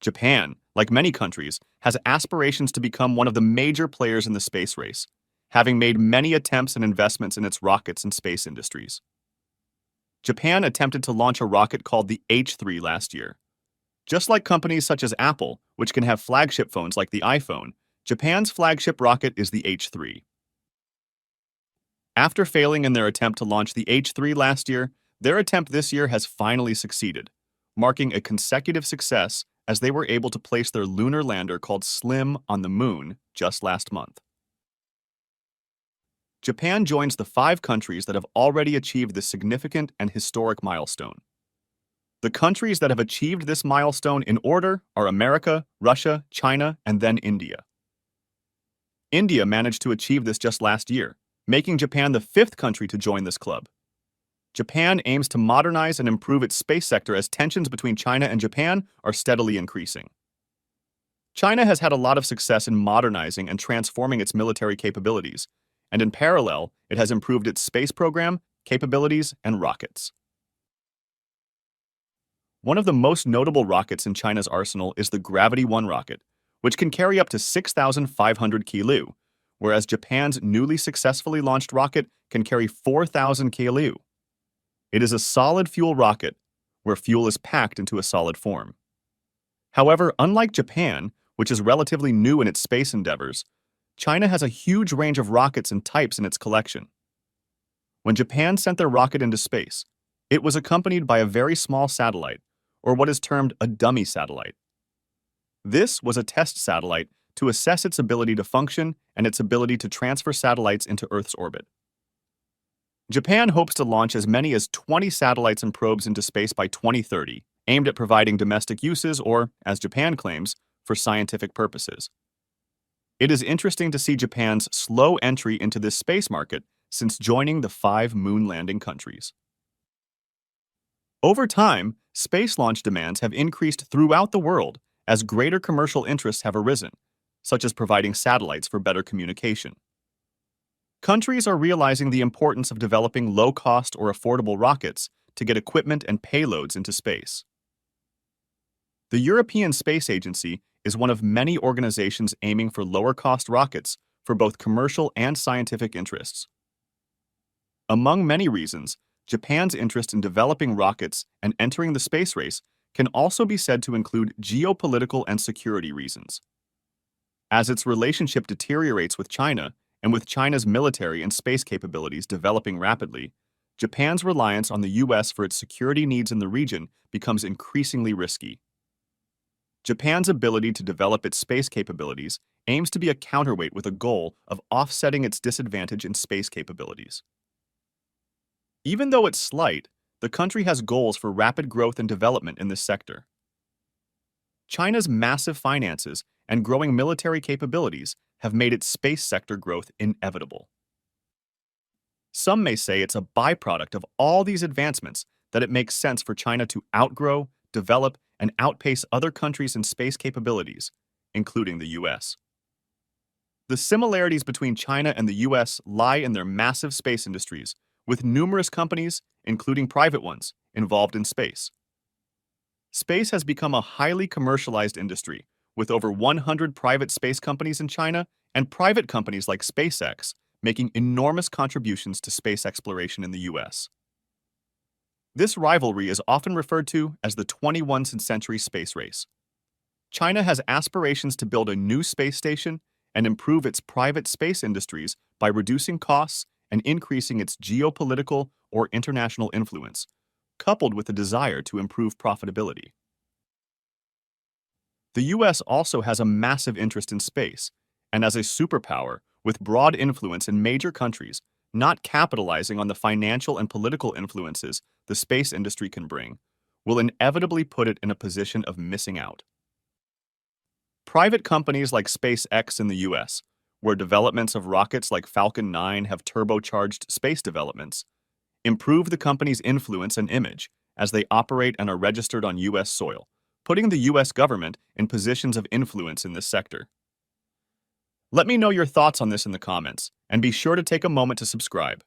Japan, like many countries, has aspirations to become one of the major players in the space race, having made many attempts and investments in its rockets and space industries. Japan attempted to launch a rocket called the H3 last year. Just like companies such as Apple, which can have flagship phones like the iPhone, Japan's flagship rocket is the H3. After failing in their attempt to launch the H3 last year, their attempt this year has finally succeeded, marking a consecutive success as they were able to place their lunar lander called SLIM on the moon just last month. Japan joins the 5 countries that have already achieved this significant and historic milestone. The countries that have achieved this milestone in order are America, Russia, China, and then India. India managed to achieve this just last year, making Japan the 5th country to join this club. Japan aims to modernize and improve its space sector as tensions between China and Japan are steadily increasing. China has had a lot of success in modernizing and transforming its military capabilities, and in parallel, it has improved its space program, capabilities, and rockets. One of the most notable rockets in China's arsenal is the Gravity 1 rocket, which can carry up to 6,500 kilo, whereas Japan's newly successfully launched rocket can carry 4,000 kilo. It is a solid fuel rocket, where fuel is packed into a solid form. However, unlike Japan, which is relatively new in its space endeavors, China has a huge range of rockets and types in its collection. When Japan sent their rocket into space, it was accompanied by a very small satellite, or what is termed a dummy satellite. This was a test satellite to assess its ability to function and its ability to transfer satellites into Earth's orbit. Japan hopes to launch as many as 20 satellites and probes into space by 2030, aimed at providing domestic uses or, as Japan claims, for scientific purposes. It is interesting to see Japan's slow entry into this space market since joining the 5 moon landing countries. Over time, space launch demands have increased throughout the world as greater commercial interests have arisen, such as providing satellites for better communication. Countries are realizing the importance of developing low-cost or affordable rockets to get equipment and payloads into space. The European Space Agency is one of many organizations aiming for lower-cost rockets for both commercial and scientific interests. Among many reasons, Japan's interest in developing rockets and entering the space race can also be said to include geopolitical and security reasons. As its relationship deteriorates with China, and with China's military and space capabilities developing rapidly, Japan's reliance on the U.S. for its security needs in the region becomes increasingly risky. Japan's ability to develop its space capabilities aims to be a counterweight with a goal of offsetting its disadvantage in space capabilities. Even though it's slight, the country has goals for rapid growth and development in this sector. China's massive finances and growing military capabilities have made its space sector growth inevitable. Some may say it's a byproduct of all these advancements that it makes sense for China to outgrow, develop, and outpace other countries in space capabilities, including the U.S. The similarities between China and the U.S. lie in their massive space industries, with numerous companies, including private ones, involved in space. Space has become a highly commercialized industry, with over 100 private space companies in China and private companies like SpaceX making enormous contributions to space exploration in the U.S. This rivalry is often referred to as the 21st century space race. China has aspirations to build a new space station and improve its private space industries by reducing costs and increasing its geopolitical or international influence, coupled with a desire to improve profitability. The U.S. also has a massive interest in space, and as a superpower with broad influence in major countries, not capitalizing on the financial and political influences the space industry can bring, will inevitably put it in a position of missing out. Private companies like SpaceX in the U.S., where developments of rockets like Falcon 9 have turbocharged space developments, improve the company's influence and image as they operate and are registered on U.S. soil, putting the U.S. government in positions of influence in this sector. Let me know your thoughts on this in the comments, and be sure to take a moment to subscribe.